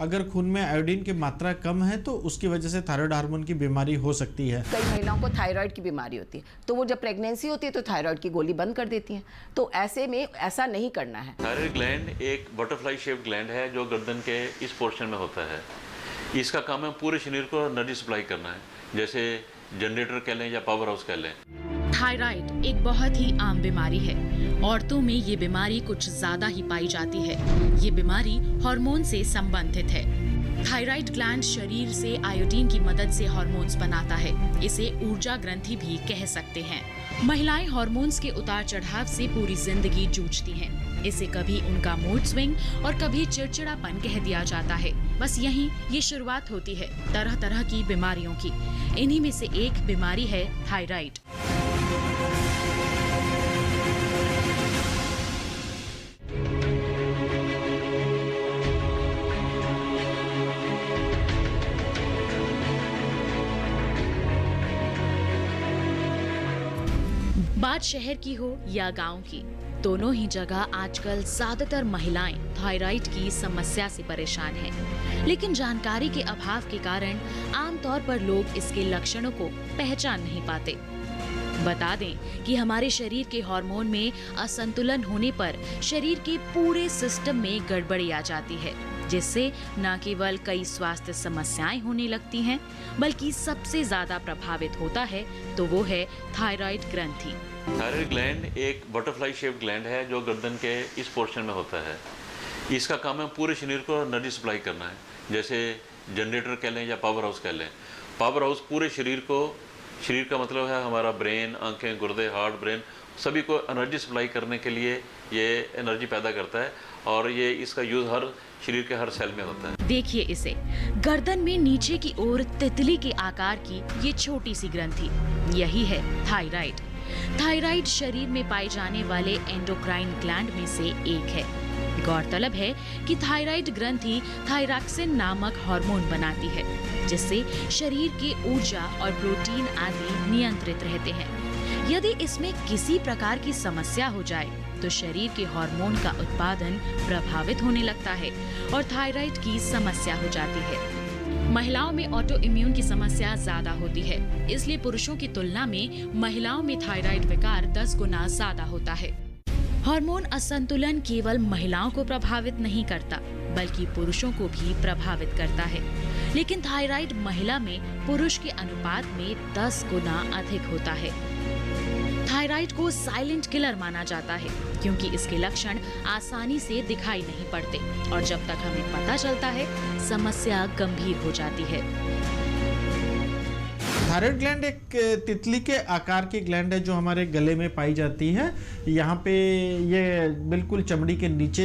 अगर खून में आयोडीन की मात्रा कम है तो उसकी वजह से थायराइड हार्मोन की बीमारी हो सकती है। कई महिलाओं को थायराइड की बीमारी होती है, तो वो जब प्रेगनेंसी होती है तो थायराइड की गोली बंद कर देती हैं। तो ऐसे में ऐसा नहीं करना है। थायराइड ग्लैंड एक बटरफ्लाई शेप्ड ग्लैंड है जो गर्दन के इस पोर्शन में होता है। इसका काम है पूरे शरीर को एनर्जी सप्लाई करना है, जैसे जनरेटर कह लें या पावर हाउस कह लें। थायराइड एक बहुत ही आम बीमारी है। औरतों में ये बीमारी कुछ ज्यादा ही पाई जाती है। ये बीमारी हार्मोन से संबंधित है। थायराइड ग्लैंड शरीर से आयोडीन की मदद से हार्मोन्स बनाता है। इसे ऊर्जा ग्रंथि भी कह सकते हैं। महिलाएं हार्मोन्स के उतार चढ़ाव से पूरी जिंदगी जूझती हैं। इसे कभी उनका मूड स्विंग और कभी चिड़चिड़ापन कह दिया जाता है। बस यहीं ये शुरुआत होती है तरह तरह की बीमारियों की। इन्हीं में से एक बीमारी है थायराइड। बात शहर की हो या गांव की, दोनों ही जगह आजकल ज्यादातर महिलाएं थायराइड की समस्या से परेशान हैं। लेकिन जानकारी के अभाव के कारण आमतौर पर लोग इसके लक्षणों को पहचान नहीं पाते। बता दें कि हमारे शरीर के हार्मोन में असंतुलन होने पर शरीर के पूरे सिस्टम में गड़बड़ी आ जाती है, जिससे न केवल कई स्वास्थ्य समस्याएं होने लगती हैं, बल्कि सबसे ज्यादा प्रभावित होता है तो वो है थायराइड ग्रंथि। थायराइड ग्लैंड एक बटरफ्लाई शेप्ड ग्लैंड है जो गर्दन के इस पोर्शन में होता है। इसका काम है पूरे शरीर को एनर्जी सप्लाई करना है, जैसे जनरेटर कह लें या पावर हाउस कह लें। पावर हाउस पूरे शरीर को, शरीर का मतलब है हमारा ब्रेन, आंखें, गुर्दे, हार्ट, ब्रेन, सभी को एनर्जी सप्लाई करने के लिए ये एनर्जी पैदा करता है और ये इसका यूज हर शरीर के हर सेल में होता है। देखिए इसे, गर्दन में नीचे की ओर तितली के आकार की ये छोटी सी ग्रंथि, यही है थायराइड। थायराइड शरीर में पाए जाने वाले एंडोक्राइन ग्लैंड में से एक है। गौरतलब है कि थायराइड ग्रंथि थायरॉक्सिन नामक हार्मोन बनाती है, जिससे शरीर के ऊर्जा और प्रोटीन आदि नियंत्रित रहते हैं। यदि इसमें किसी प्रकार की समस्या हो जाए तो शरीर के हार्मोन का उत्पादन प्रभावित होने लगता है और थायराइड की समस्या हो जाती है। महिलाओं में ऑटो इम्यून की समस्या ज्यादा होती है, इसलिए पुरुषों की तुलना में महिलाओं में थायराइड विकार 10 गुना ज्यादा होता है। हार्मोन असंतुलन केवल महिलाओं को प्रभावित नहीं करता, बल्कि पुरुषों को भी प्रभावित करता है। लेकिन थायराइड महिला में पुरुष के अनुपात में 10 गुना अधिक होता है। थायराइड को साइलेंट किलर माना जाता है, क्योंकि इसके लक्षण आसानी से दिखाई नहीं पड़ते और जब तक हमें पता चलता है समस्या गंभीर हो जाती है। थायराइड ग्लैंड एक तितली के आकार की ग्लैंड है जो हमारे गले में पाई जाती है। यहाँ पे ये बिल्कुल चमड़ी के नीचे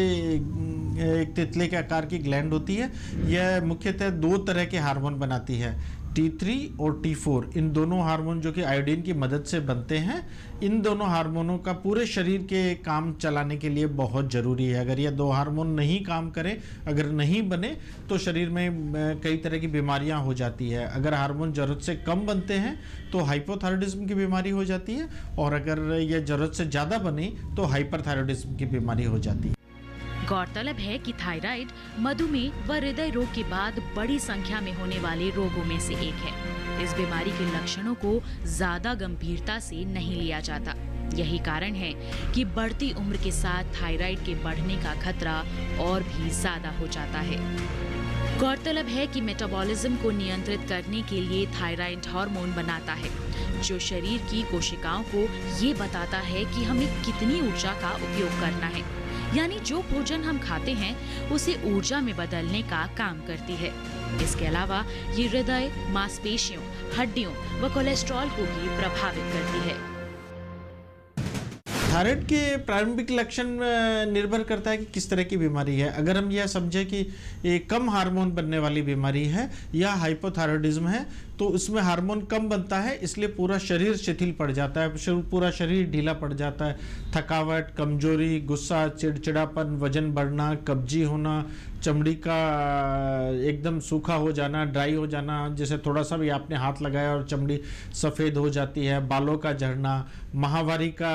एक तितली के आकार की ग्लैंड होती है। यह मुख्यतः 2 तरह के हार्मोन बनाती है, T3 और T4। इन दोनों हार्मोन जो कि आयोडीन की मदद से बनते हैं, इन दोनों हार्मोनों का पूरे शरीर के काम चलाने के लिए बहुत ज़रूरी है। अगर ये 2 हार्मोन नहीं काम करें, अगर नहीं बने, तो शरीर में कई तरह की बीमारियां हो जाती है। अगर हार्मोन ज़रूरत से कम बनते हैं तो हाइपोथायराइडिज्म की बीमारी हो जाती है, और अगर ये ज़रूरत से ज़्यादा बने तो हाइपरथायराइडिज्म की बीमारी हो जाती है। गौरतलब है कि थायराइड मधुमेह व हृदय रोग के बाद बड़ी संख्या में होने वाले रोगों में से एक है। इस बीमारी के लक्षणों को ज्यादा गंभीरता से नहीं लिया जाता। यही कारण है कि बढ़ती उम्र के साथ थायराइड के बढ़ने का खतरा और भी ज्यादा हो जाता है। गौरतलब है कि मेटाबॉलिज्म को नियंत्रित करने के लिए थायराइड हार्मोन बनाता है, जो शरीर की कोशिकाओं को ये बताता है कि हमें कितनी ऊर्जा का उपयोग करना है। यानी जो भोजन हम खाते हैं उसे ऊर्जा में बदलने का काम करती है। इसके अलावा ये हृदय, मांसपेशियों, हड्डियों व कोलेस्ट्रॉल को भी प्रभावित करती है। थायराइड के प्रारंभिक लक्षण निर्भर करता है कि किस तरह की बीमारी है। अगर हम यह समझें कि ये कम हार्मोन बनने वाली बीमारी है या हाइपोथायराइडिज्म है, तो इसमें हार्मोन कम बनता है, इसलिए पूरा शरीर शिथिल पड़ जाता है, पूरा शरीर ढीला पड़ जाता है। थकावट, कमजोरी, गुस्सा, चिड़चिड़ापन, वजन बढ़ना, कब्जी होना, चमड़ी का एकदम सूखा हो जाना, ड्राई हो जाना, जैसे थोड़ा सा भी आपने हाथ लगाया और चमड़ी सफ़ेद हो जाती है, बालों का झड़ना, माहवारी का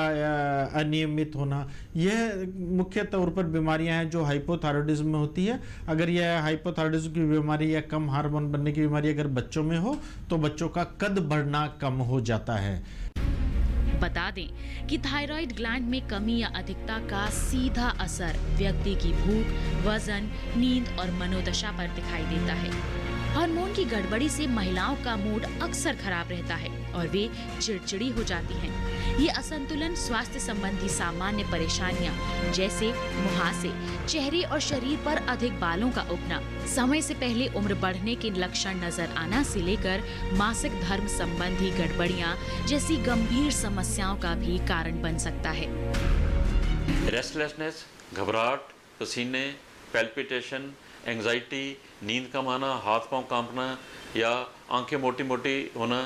अनियमित होना, यह मुख्य तौर पर बीमारियां हैं जो हाइपोथायराइडिज्म में होती है। अगर यह हाइपोथायराइडिज्म की बीमारी या कम हार्मोन बनने की बीमारी अगर बच्चों में हो तो बच्चों का कद बढ़ना कम हो जाता है। बता दें कि थायराइड ग्लैंड में कमी या अधिकता का सीधा असर व्यक्ति की भूख, वजन, नींद और मनोदशा पर दिखाई देता है। हार्मोन की गड़बड़ी से महिलाओं का मूड अक्सर खराब रहता है और वे चिड़चिड़ी हो जाती हैं। ये असंतुलन स्वास्थ्य संबंधी सामान्य परेशानियां जैसे मुहासे, चेहरे और शरीर पर अधिक बालों का उगना, समय से पहले उम्र बढ़ने के लक्षण नजर आना से लेकर मासिक धर्म संबंधी गड़बड़ियां जैसी गंभीर समस्याओं का भी कारण बन सकता है। रेस्टलेसनेस, घबराहट, पसीने, पैल्पिटेशन, एंजाइटी, नींद कम आना, हाथ पांव कांपना या आंखें मोटी मोटी होना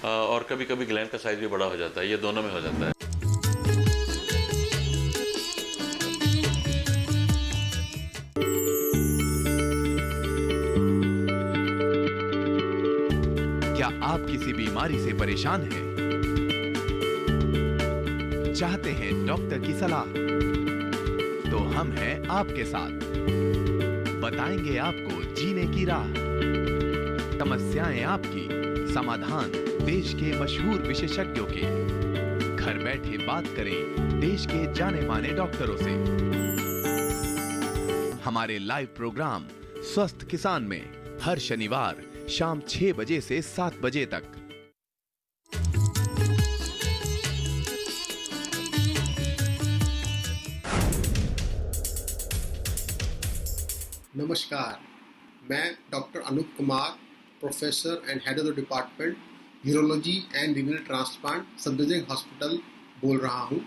और कभी कभी ग्लैंड का साइज भी बड़ा हो जाता है, ये दोनों में हो जाता है। क्या आप किसी बीमारी से परेशान हैं? चाहते हैं डॉक्टर की सलाह? तो हम हैं आपके साथ, बताएंगे आपको जीने की राह। समस्याएं आपकी, समाधान देश के मशहूर विशेषज्ञों के। घर बैठे बात करें देश के जाने माने डॉक्टरों से। हमारे लाइव प्रोग्राम स्वस्थ किसान में हर शनिवार शाम 6 बजे से 7 बजे तक। नमस्कार, मैं doctor Anoop Kumar, professor and head of the department urology and renal transplant Safdarjung hospital बोल रहा हूं।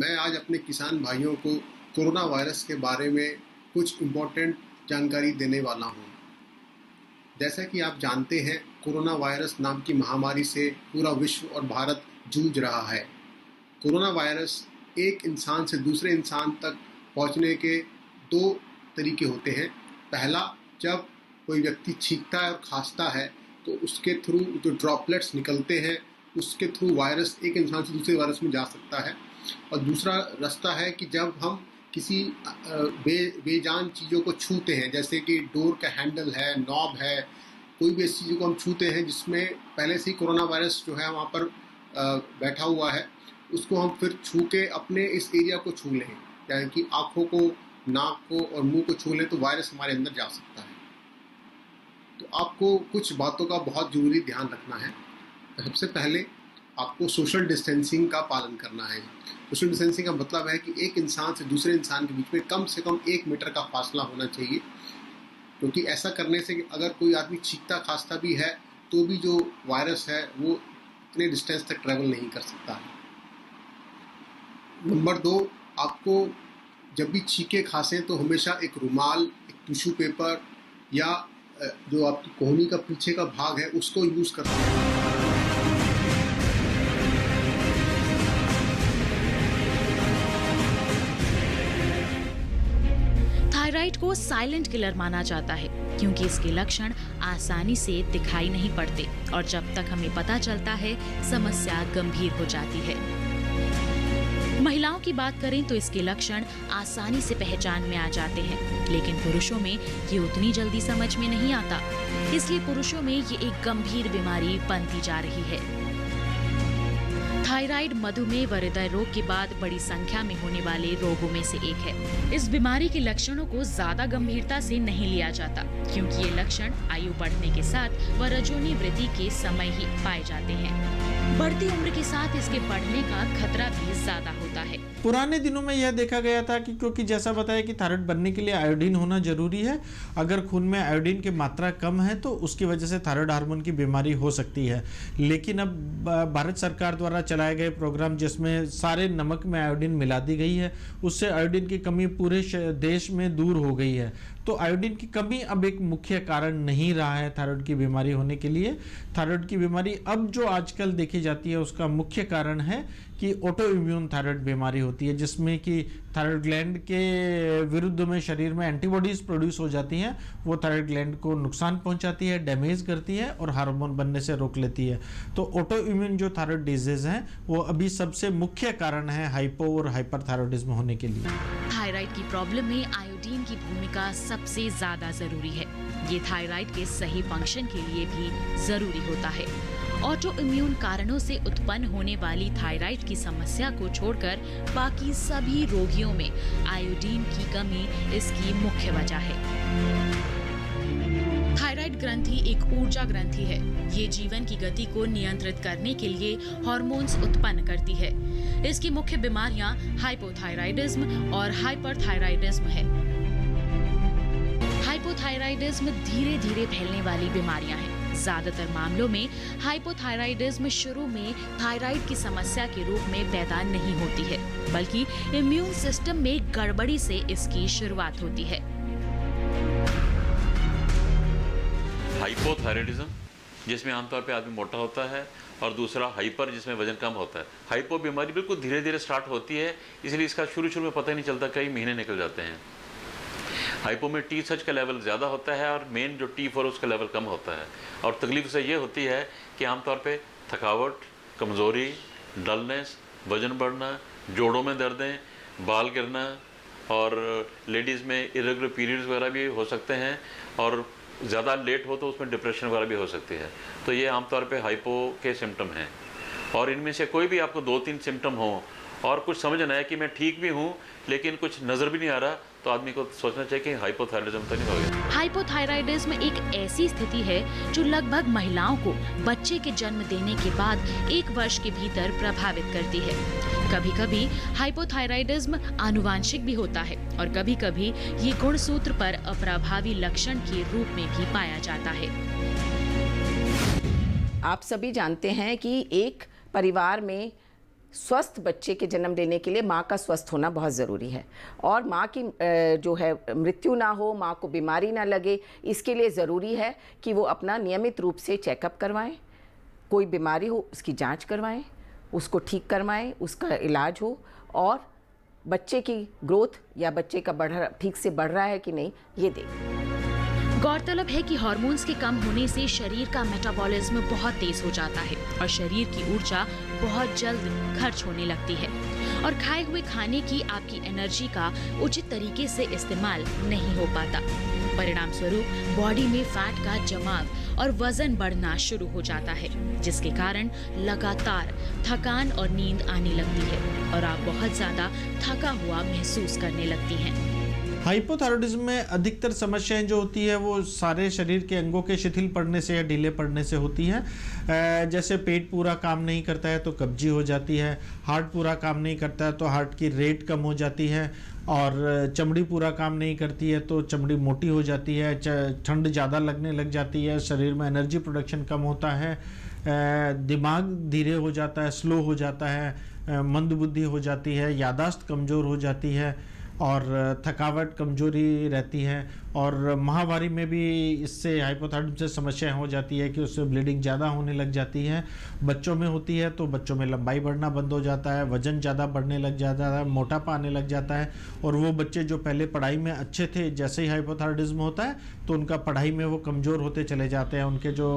मैं आज अपने किसान भाइयों को कोरोना वायरस के बारे में कुछ इम्पोर्टेंट जानकारी देने वाला हूं। जैसा कि आप जानते हैं, कोरोना वायरस नाम की महामारी से पूरा विश्व और भारत जूझ रहा है। कोरोना वायरस एक इंसान से दूसरे इंसान तक पहुंचने के 2 तरीके होते हैं। पहला, जब कोई व्यक्ति छींकता है और खांसता है तो उसके थ्रू जो ड्रॉपलेट्स निकलते हैं उसके थ्रू वायरस एक इंसान से दूसरे वायरस में जा सकता है। और दूसरा रास्ता है कि जब हम किसी बेजान चीज़ों को छूते हैं, जैसे कि डोर का हैंडल है, नॉब है, कोई भी ऐसी चीज़ों को हम छूते हैं जिसमें पहले से ही कोरोना वायरस जो है वहाँ पर बैठा हुआ है, उसको हम फिर छू के अपने इस एरिया को छू लें, यानी कि आँखों को, नाक को और मुंह को छू लें तो वायरस हमारे अंदर जा सकता है। तो आपको कुछ बातों का बहुत ज़रूरी ध्यान रखना है। सबसे पहले आपको सोशल डिस्टेंसिंग का पालन करना है। सोशल डिस्टेंसिंग का मतलब है कि एक इंसान से दूसरे इंसान के बीच में कम से कम 1 मीटर का फासला होना चाहिए, क्योंकि ऐसा करने से अगर कोई आदमी छींकता खांसता भी है तो भी जो वायरस है वो इतने डिस्टेंस तक ट्रैवल नहीं कर सकता है। नंबर 2, आपको जब भी छींके खांसें तो हमेशा एक रुमाल, एक टिश्यू पेपर या जो आपकी कोहनी का पीछे का भाग है उसको यूज़ करते हैं। थायराइड को साइलेंट किलर माना जाता है क्योंकि इसके लक्षण आसानी से दिखाई नहीं पड़ते और जब तक हमें पता चलता है समस्या गंभीर हो जाती है। महिलाओं की बात करें तो इसके लक्षण आसानी से पहचान में आ जाते हैं, लेकिन पुरुषों में ये उतनी जल्दी समझ में नहीं आता। इसलिए पुरुषों में ये एक गंभीर बीमारी बनती जा रही है। थायराइड मधुमेह व हृदय रोग के बाद बड़ी संख्या में होने वाले रोगों में से एक है। इस बीमारी के लक्षणों को ज्यादा गंभीरता से नहीं लिया जाता क्योंकि ये लक्षण आयु बढ़ने के साथ व रजोनी वृद्धि के समय ही पाए जाते हैं। बढ़ती उम्र के साथ इसके बढ़ने का खतरा भी ज्यादा होता है। पुराने दिनों में यह देखा गया था कि क्योंकि जैसा बताया कि थायराइड बनने के लिए आयोडीन होना जरूरी है। अगर खून में आयोडीन की मात्रा कम है तो उसकी वजह से थायराइड हार्मोन की बीमारी हो सकती है। लेकिन अब भारत सरकार द्वारा चलाए गए प्रोग्राम जिसमें सारे नमक में आयोडीन मिला दी गई है, उससे आयोडीन की कमी पूरे देश में दूर हो गई है। तो आयोडीन की कमी अब एक मुख्य कारण नहीं रहा है थायराइड की बीमारी होने के लिए। थायराइड की बीमारी अब जो आजकल देखी जाती है उसका मुख्य कारण है कि ऑटो इम्यून थायराइड बीमारी होती है, जिसमें कि थायराइड ग्लैंड के विरुद्ध में शरीर में एंटीबॉडीज प्रोड्यूस हो जाती हैं, वो थायराइड ग्लैंड को नुकसान पहुंचाती है, डैमेज करती है और हार्मोन बनने से रोक लेती है। तो ऑटो इम्यून जो थायराइड डिजीज हैं वो अभी सबसे मुख्य कारण है हाइपो और हाइपरथायराइडिज्म होने के लिए। थायराइड की प्रॉब्लम में आयोडीन की भूमिका सबसे ज्यादा जरूरी है। ये थायराइड के सही फंक्शन के लिए भी जरूरी होता है। ऑटो इम्यून कारणों से उत्पन्न होने वाली थायराइड की समस्या को छोड़कर बाकी सभी रोगियों में आयोडीन की कमी इसकी मुख्य वजह है। थायराइड ग्रंथि एक ऊर्जा ग्रंथि है। ये जीवन की गति को नियंत्रित करने के लिए हार्मोन्स उत्पन्न करती है। इसकी मुख्य बीमारियां हाइपोथायराइडिज्म और हाइपरथायराइडिज्म है। हाइपोथायराइडिज्म धीरे धीरे फैलने वाली बीमारियां हैं। ज्यादातर मामलों में हाइपोथायराइडिज्म शुरू में थायराइड की समस्या के रूप में पैदा नहीं होती है, बल्कि इम्यून सिस्टम में गड़बड़ी से इसकी शुरुआत होती है। हाइपोथायराइडिज्म जिसमें आमतौर पे आदमी मोटा होता है, और दूसरा हाइपर जिसमें वजन कम होता है। हाइपो बीमारी बिल्कुल धीरे धीरे स्टार्ट होती है, इसलिए इसका शुरू में पता ही नहीं चलता, कई महीने निकल जाते हैं। हाइपो में TSH का लेवल ज़्यादा होता है और मेन जो T4 उसका लेवल कम होता है। और तकलीफ से ये होती है कि आमतौर पे थकावट, कमज़ोरी, डलनेस, वजन बढ़ना, जोड़ों में दर्दें, बाल गिरना, और लेडीज़ में इरेगुलर पीरियड्स वगैरह भी हो सकते हैं, और ज़्यादा लेट हो तो उसमें डिप्रेशन वगैरह भी हो सकती है। तो ये आमतौर पे हाइपो के सिम्टम हैं। और इनमें से कोई भी आपको 2-3 सिम्टम हो और कुछ समझ ना आए कि मैं ठीक भी हूँ लेकिन कुछ नज़र भी नहीं आ रहा, तो आदमी को सोचना चाहिए कि हाइपोथायराइडिज्म तो नहीं हो गया। हाइपोथायराइडिज्म एक ऐसी स्थिति है जो लगभग महिलाओं को बच्चे के जन्म देने के बाद 1 वर्ष के भीतर प्रभावित करती है। कभी कभी हाइपोथायराइडिज्म आनुवांशिक भी होता है और कभी कभी ये गुणसूत्र पर अप्रभावी लक्षण के रूप में भी पाया जाता है। आप सभी जानते हैं कि एक परिवार में स्वस्थ बच्चे के जन्म देने के लिए माँ का स्वस्थ होना बहुत ज़रूरी है, और माँ की जो है मृत्यु ना हो, माँ को बीमारी ना लगे, इसके लिए ज़रूरी है कि वो अपना नियमित रूप से चेकअप करवाएं। कोई बीमारी हो उसकी जांच करवाएं, उसको ठीक करवाएं, उसका इलाज हो, और बच्चे की ग्रोथ या बच्चे का ठीक से बढ़ रहा है कि नहीं ये देखें। गौरतलब है कि हार्मोन्स के कम होने से शरीर का मेटाबॉलिज्म बहुत तेज हो जाता है और शरीर की ऊर्जा बहुत जल्द खर्च होने लगती है, और खाए हुए खाने की आपकी एनर्जी का उचित तरीके से इस्तेमाल नहीं हो पाता। परिणाम स्वरूप बॉडी में फैट का जमाव और वजन बढ़ना शुरू हो जाता है, जिसके कारण लगातार थकान और नींद आने लगती है और आप बहुत ज्यादा थका हुआ महसूस करने लगती हैं। हाइपोथायराइडिज्म में अधिकतर समस्याएं जो होती है वो सारे शरीर के अंगों के शिथिल पड़ने से या ढीले पड़ने से होती है। जैसे पेट पूरा काम नहीं करता है तो कब्जी हो जाती है, हार्ट पूरा काम नहीं करता है तो हार्ट की रेट कम हो जाती है, और चमड़ी पूरा काम नहीं करती है तो चमड़ी मोटी हो जाती है, ठंड ज़्यादा लगने लग जाती है, शरीर में एनर्जी प्रोडक्शन कम होता है, दिमाग धीरे हो जाता है, स्लो हो जाता है, मंदबुद्धि हो जाती है, याददाश्त कमज़ोर हो जाती है, और थकावट कमजोरी रहती है। और माहवारी में भी इससे हाइपोथायराइडिज्म से समस्याएं हो जाती है कि उससे ब्लीडिंग ज़्यादा होने लग जाती है। बच्चों में होती है तो बच्चों में लंबाई बढ़ना बंद हो जाता है, वजन ज़्यादा बढ़ने लग जाता है, मोटापा आने लग जाता है, और वो बच्चे जो पहले पढ़ाई में अच्छे थे, जैसे ही हाइपोथायराइडिज्म होता है तो उनका पढ़ाई में वो कमज़ोर होते चले जाते हैं, उनके जो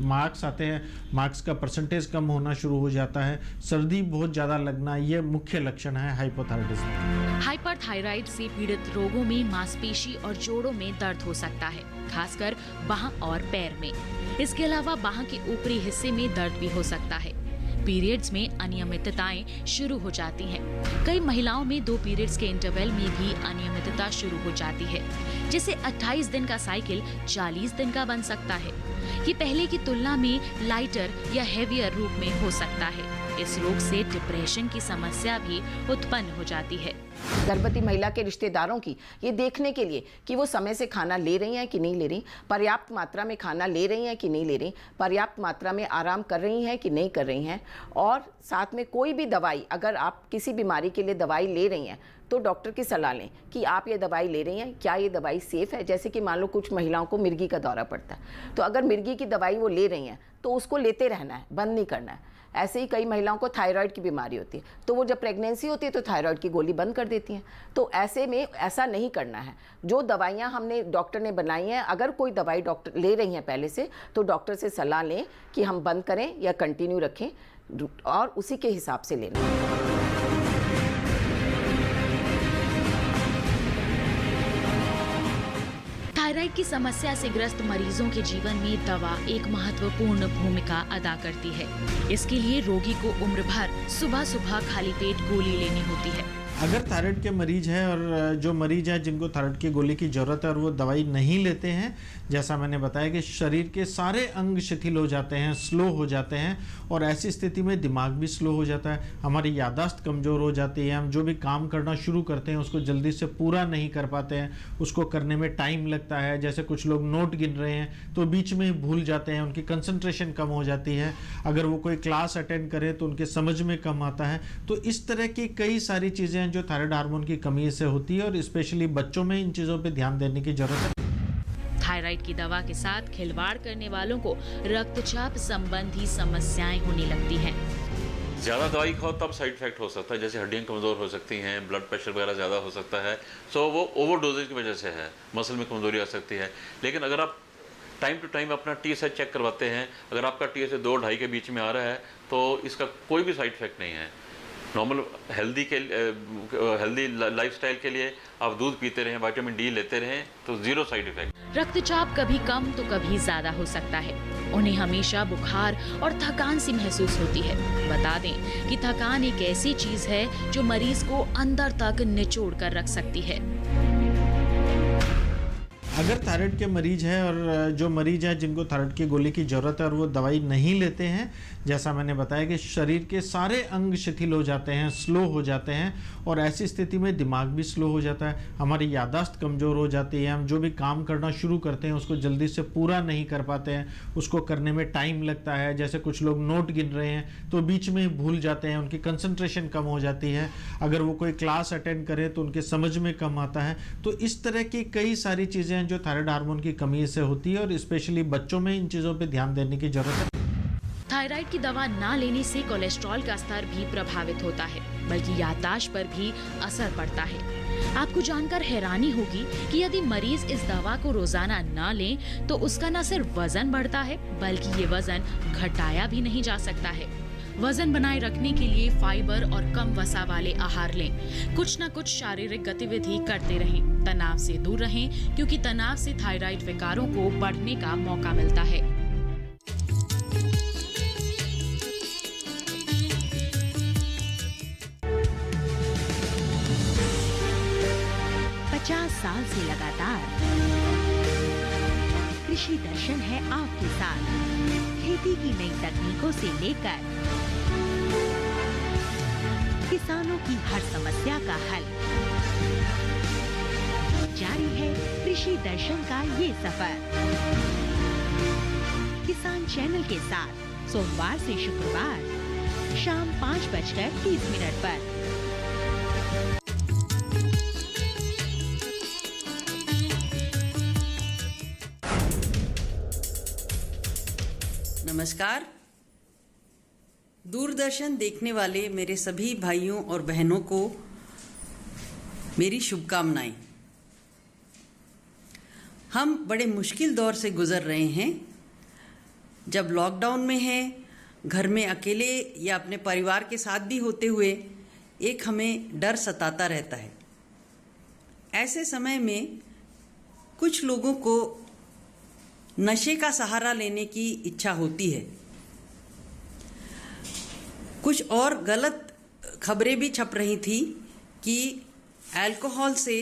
मार्क्स आते हैं, मार्क्स का परसेंटेज कम होना शुरू हो जाता है, सर्दी बहुत ज़्यादा लगना, ये मुख्य लक्षण है हाइपोथायराइडिज्म। हाइपरथायराइड से पीड़ित रोगों में मांसपेशी और जोड़ों में दर्द हो सकता है, खासकर बाह और पैर में। इसके अलावा बाह के ऊपरी हिस्से में दर्द भी हो सकता है। पीरियड्स में अनियमितताएं शुरू हो जाती हैं। कई महिलाओं में 2 पीरियड्स के इंटरवल में भी अनियमितता शुरू हो जाती है, जिसे 28 दिन का साइकिल 40 दिन का बन सकता है। ये पहले की तुलना में लाइटर या हेवियर रूप में हो सकता है। इस रोग से डिप्रेशन की समस्या भी उत्पन्न हो जाती है। गर्भवती महिला के रिश्तेदारों की ये देखने के लिए कि वो समय से खाना ले रही हैं कि नहीं ले रही, पर्याप्त मात्रा में खाना ले रही हैं कि नहीं ले रही, पर्याप्त मात्रा में आराम कर रही हैं कि नहीं कर रही हैं, और साथ में कोई भी दवाई, अगर आप किसी बीमारी के लिए दवाई ले रही हैं तो डॉक्टर की सलाह लें कि आप ये दवाई ले रही हैं, क्या ये दवाई सेफ़ है। जैसे कि मान लो कुछ महिलाओं को मिर्गी का दौरा पड़ता है, तो अगर मिर्गी की दवाई वो ले रही हैं तो उसको लेते रहना है, बंद नहीं करना है। ऐसे ही कई महिलाओं को थायराइड की बीमारी होती है, तो वो जब प्रेगनेंसी होती है तो थायराइड की गोली बंद कर देती हैं। तो ऐसे में ऐसा नहीं करना है। जो दवाइयाँ हमने डॉक्टर ने बनाई हैं, अगर कोई दवाई डॉक्टर ले रही हैं पहले से, तो डॉक्टर से सलाह लें कि हम बंद करें या कंटिन्यू रखें, और उसी के हिसाब से लेना। थायराइड की समस्या से ग्रस्त मरीजों के जीवन में दवा एक महत्वपूर्ण भूमिका अदा करती है। इसके लिए रोगी को उम्र भर सुबह सुबह खाली पेट गोली लेनी होती है। अगर थायराइड के मरीज हैं और जो मरीज हैं जिनको थायराइड की गोली की ज़रूरत है और वो दवाई नहीं लेते हैं, जैसा मैंने बताया कि शरीर के सारे अंग शिथिल हो जाते हैं, स्लो हो जाते हैं, और ऐसी स्थिति में दिमाग भी स्लो हो जाता है, हमारी याददाश्त कमज़ोर हो जाती है, हम जो भी काम करना शुरू करते हैं उसको जल्दी से पूरा नहीं कर पाते हैं, उसको करने में टाइम लगता है। जैसे कुछ लोग नोट गिन रहे हैं तो बीच में ही भूल जाते हैं, उनकी कंसंट्रेशन कम हो जाती है। अगर वो कोई क्लास अटेंड करें तो उनके समझ में कम आता है। तो इस तरह की कई सारी चीज़ें जो थायराइड हार्मोन की कमी से होती है, और स्पेशली बच्चों में इन चीज़ों पे ध्यान देने की जरूरत है। थायराइड की दवा के साथ खिलवाड़ करने वालों को रक्तचाप संबंधी समस्याएं होने लगती हैं। ज़्यादा दवाई खाओ तब साइड इफेक्ट हो सकता है, जैसे हड्डियाँ कमज़ोर हो सकती हैं, ब्लड प्रेशर वगैरह ज़्यादा हो सकता है। सो वो ओवरडोजेज की वजह से है, मसल में कमज़ोरी आ सकती है। लेकिन अगर आप टाइम टू टाइम अपना TSH चेक करवाते हैं, अगर आपका TSH 2-2.5 के बीच में आ रहा है तो इसका कोई भी साइड इफेक्ट नहीं है। नॉर्मल हेल्दी लाइफस्टाइल के लिए आप दूध पीते रहें, विटामिन D लेते रहें, तो जीरो साइड इफेक्ट। रक्तचाप कभी कम तो कभी ज्यादा हो सकता है। उन्हें हमेशा बुखार और थकान सी महसूस होती है। बता दें कि थकान एक ऐसी चीज है जो मरीज को अंदर तक निचोड़ कर रख सकती है। अगर थायराइड के मरीज हैं और जो मरीज हैं जिनको थायराइड की गोली की ज़रूरत है और वो दवाई नहीं लेते हैं, जैसा मैंने बताया कि शरीर के सारे अंग शिथिल हो जाते हैं, स्लो हो जाते हैं, और ऐसी स्थिति में दिमाग भी स्लो हो जाता है, हमारी याददाश्त कमज़ोर हो जाती है, हम जो भी काम करना शुरू करते हैं उसको जल्दी से पूरा नहीं कर पाते हैं, उसको करने में टाइम लगता है। जैसे कुछ लोग नोट गिन रहे हैं तो बीच में ही भूल जाते हैं, उनकी कंसंट्रेशन कम हो जाती है। अगर वो कोई क्लास अटेंड करें तो उनके समझ में कम आता है। तो इस तरह की कई सारी चीज़ें जो थायराइड हार्मोन की कमी से होती है, और स्पेशली बच्चों में इन चीज़ों पे ध्यान देने की जरूरत है। थायराइड की दवा ना लेने से कोलेस्ट्रॉल का स्तर भी प्रभावित होता है, बल्कि याददाश्त पर भी असर पड़ता है। आपको जानकर हैरानी होगी कि यदि मरीज इस दवा को रोजाना ना लें तो उसका न सिर्फ वजन बढ़ता है, बल्कि ये वजन घटाया भी नहीं जा सकता है। वजन बनाए रखने के लिए फाइबर और कम वसा वाले आहार लें। कुछ न कुछ शारीरिक गतिविधि करते रहें। तनाव से दूर रहें, क्योंकि तनाव से थायराइड विकारों को बढ़ने का मौका मिलता है। साल से लगातार कृषि दर्शन है आपके साथ। खेती की नई तकनीकों से लेकर किसानों की हर समस्या का हल, जारी है कृषि दर्शन का ये सफर। किसान चैनल के साथ सोमवार से शुक्रवार शाम 5:30 पर। नमस्कार। दूरदर्शन देखने वाले मेरे सभी भाइयों और बहनों को मेरी शुभकामनाएं। हम बड़े मुश्किल दौर से गुजर रहे हैं। जब लॉकडाउन में हैं, घर में अकेले या अपने परिवार के साथ भी होते हुए एक हमें डर सताता रहता है। ऐसे समय में कुछ लोगों को नशे का सहारा लेने की इच्छा होती है। कुछ और गलत खबरें भी छप रही थी कि अल्कोहल से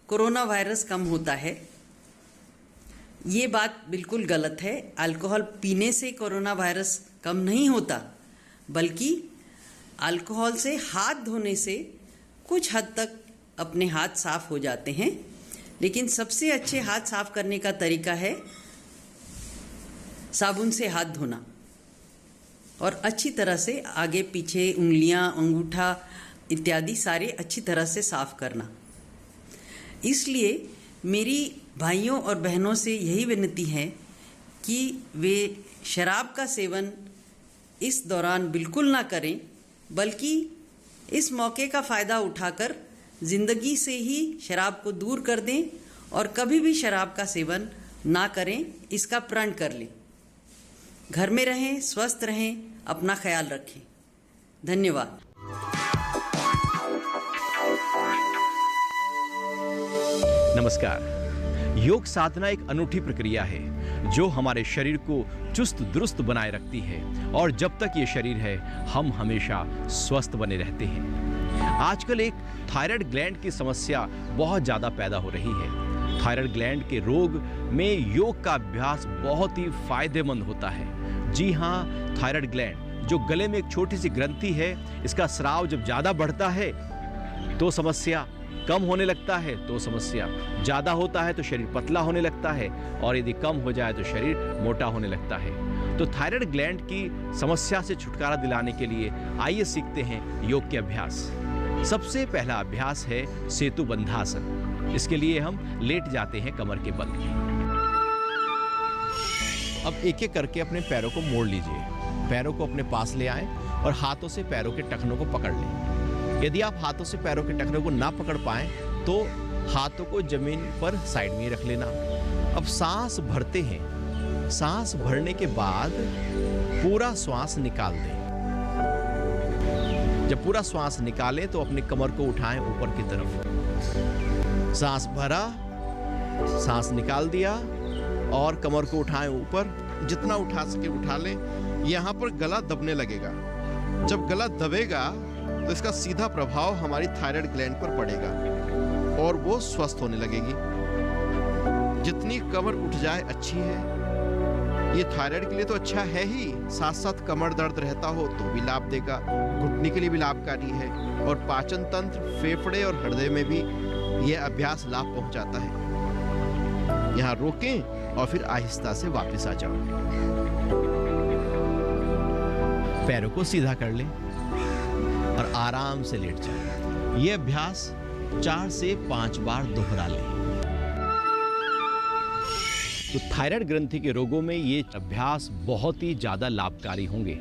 कोरोना वायरस कम होता है। ये बात बिल्कुल गलत है। अल्कोहल पीने से कोरोना वायरस कम नहीं होता, बल्कि अल्कोहल से हाथ धोने से कुछ हद तक अपने हाथ साफ हो जाते हैं, लेकिन सबसे अच्छे हाथ साफ करने का तरीका है साबुन से हाथ धोना और अच्छी तरह से आगे पीछे उंगलियां, अंगूठा इत्यादि सारे अच्छी तरह से साफ करना। इसलिए मेरी भाइयों और बहनों से यही विनती है कि वे शराब का सेवन इस दौरान बिल्कुल ना करें, बल्कि इस मौके का फ़ायदा उठाकर ज़िंदगी से ही शराब को दूर कर दें और कभी भी शराब का सेवन ना करें, इसका प्रण कर लें। घर में रहें, स्वस्थ रहें, अपना ख्याल रखें। धन्यवाद। नमस्कार। योग साधना एक अनूठी प्रक्रिया है जो हमारे शरीर को चुस्त दुरुस्त बनाए रखती है और जब तक ये शरीर है हम हमेशा स्वस्थ बने रहते हैं। आजकल एक थायराइड ग्लैंड की समस्या बहुत ज़्यादा पैदा हो रही है। थायराइड ग्लैंड के रोग में योग का अभ्यास बहुत ही फायदेमंद होता है। जी हाँ, थायराइड ग्लैंड जो गले में एक छोटी सी ग्रंथि है, इसका स्राव जब ज़्यादा बढ़ता है तो समस्या, कम होने लगता है तो समस्या, ज़्यादा होता है तो शरीर पतला होने लगता है और यदि कम हो जाए तो शरीर मोटा होने लगता है। तो थायराइड ग्लैंड की समस्या से छुटकारा दिलाने के लिए आइए सीखते हैं योग के अभ्यास। सबसे पहला अभ्यास है सेतु बंधासन। इसके लिए हम लेट जाते हैं कमर के बल। अब एक एक करके अपने पैरों को मोड़ लीजिए। पैरों को अपने पास ले आएं और हाथों से पैरों के टखनों को पकड़ लें। यदि आप हाथों से पैरों के टखनों को ना पकड़ पाएं तो हाथों को जमीन पर साइड में रख लेना। अब सांस भरते हैं। सांस भरने के बाद पूरा श्वास निकाल दें। जब पूरा श्वास निकालें तो अपनी कमर को उठाएं ऊपर की तरफ। सांस भरा, सांस निकाल दिया और कमर को उठाएं ऊपर। जितना उठा सके उठा लें। यहां पर गला दबने लगेगा। जब गला दबेगा तो इसका सीधा प्रभाव हमारी थायराइड ग्लैंड पर पड़ेगा और वो स्वस्थ होने लगेगी। जितनी कमर उठ जाए अच्छी है। ये थायराइड के लिए तो अच्छा है ही, साथ साथ कमर दर्द रहता हो तो भी लाभ देगा। घुटने के लिए भी लाभकारी है और पाचन तंत्र, फेफड़े और हृदय में भी ये अभ्यास लाभ पहुंचाता है। यहाँ रोकें और फिर आहिस्ता से वापस आ जाओ। पैरों को सीधा कर लें और आराम से लेट जाएं। यह अभ्यास 4 से 5 बार दोहरा लें। तो थायराइड ग्रंथि के रोगों में ये अभ्यास बहुत ही ज्यादा लाभकारी होंगे।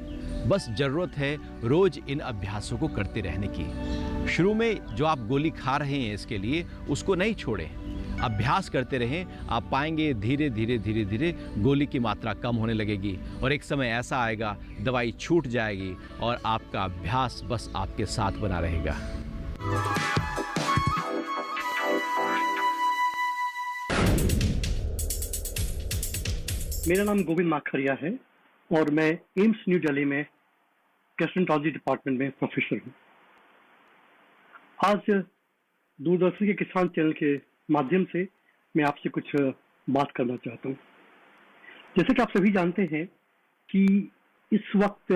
बस जरूरत है रोज इन अभ्यासों को करते रहने की। शुरू में जो आप गोली खा रहे हैं इसके लिए उसको नहीं छोड़ें। अभ्यास करते रहें। आप पाएंगे धीरे धीरे धीरे धीरे गोली की मात्रा कम होने लगेगी और एक समय ऐसा आएगा दवाई छूट जाएगी और आपका अभ्यास बस आपके साथ बना रहेगा। मेरा नाम गोविंद माखरिया है और मैं एम्स न्यू दिल्ली में गैस्ट्रोएंटरोलॉजी डिपार्टमेंट में प्रोफेसर हूँ। आज दूरदर्शन के किसान चैनल के माध्यम से मैं आपसे कुछ बात करना चाहता हूँ। जैसे कि आप सभी जानते हैं कि इस वक्त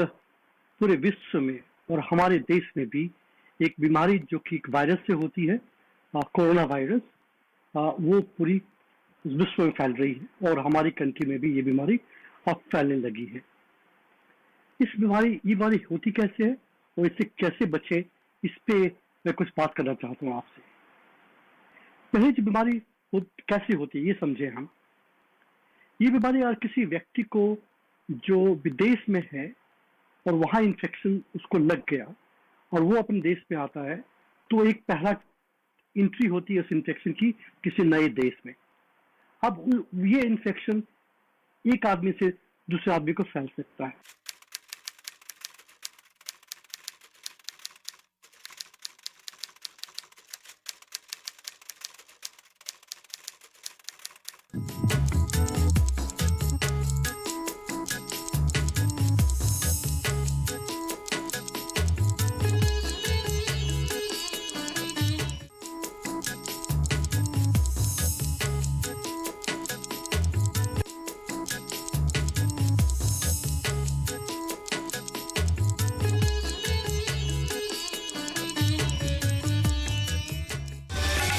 पूरे विश्व में और हमारे देश में भी एक बीमारी जो कि एक वायरस से होती है, कोरोना वायरस, वो पूरी विश्व में फैल रही है और हमारी कंट्री में भी ये बीमारी अब फैलने लगी है। ये बीमारी होती कैसे है और इससे कैसे बचे, इस पे मैं कुछ बात करना चाहता हूँ आपसे। पहले जो बीमारी कैसे होती है ये समझे हम। ये बीमारी अगर किसी व्यक्ति को जो विदेश में है और वहाँ इन्फेक्शन उसको लग गया और वो अपने देश में आता है तो एक पहला एंट्री होती है उस इन्फेक्शन की किसी नए देश में। अब ये इन्फेक्शन एक आदमी से दूसरे आदमी को फैल सकता है।